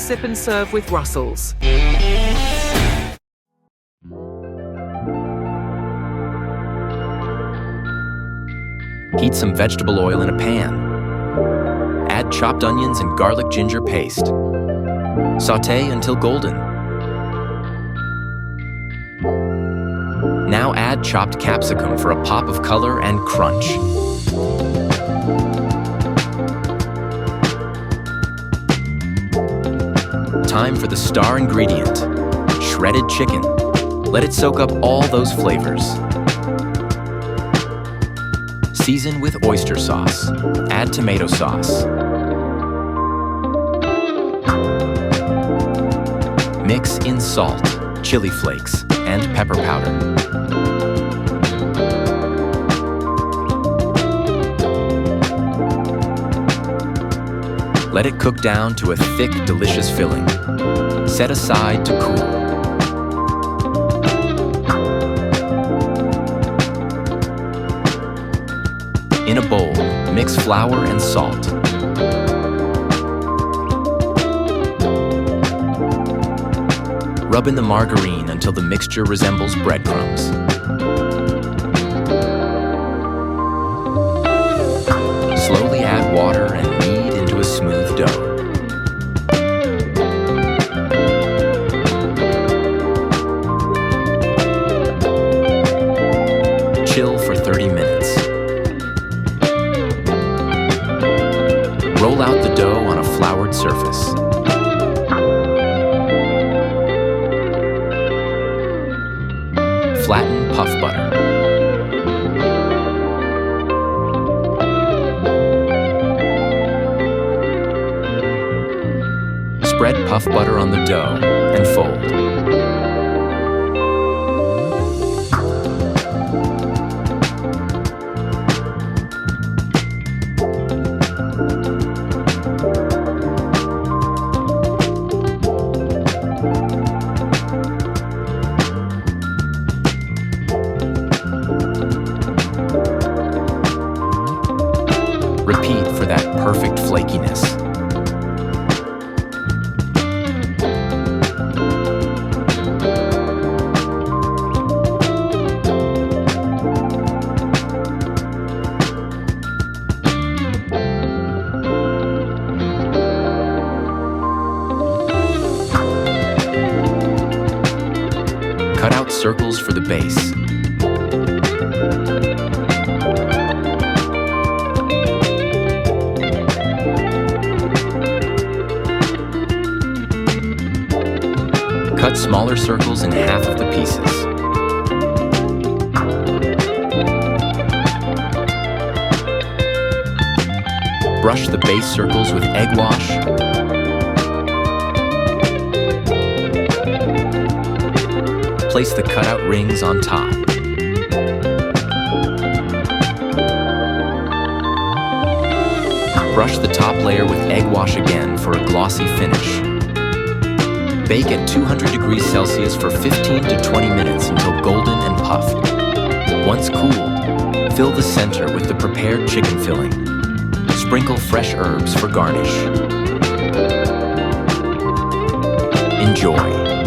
sip and serve with Russels. Heat some vegetable oil in a pan. Add chopped onions and garlic ginger paste. Sauté until golden. Now add chopped capsicum for a pop of color and crunch. Time for the star ingredient, shredded chicken. Let it soak up all those flavors. Season with oyster sauce. Add tomato sauce. Mix in salt, chili flakes, and pepper powder. Let it cook down to a thick, delicious filling. Set aside to cool. In a bowl, mix flour and salt. Rub in the margarine until the mixture resembles breadcrumbs. Slowly add water and knead into a smooth dough. Chill for 30 minutes. Roll out the dough on a floured surface. Flatten puff butter. Spread puff butter on the dough and fold. Repeat for that perfect flakiness. Cut out circles for the base. Cut smaller circles in half of the pieces. Brush the base circles with egg wash. Place the cutout rings on top. Brush the top layer with egg wash again for a glossy finish. Bake at 200 degrees Celsius for 15 to 20 minutes until golden and puffed. Once cooled, fill the center with the prepared chicken filling. Sprinkle fresh herbs for garnish. Enjoy.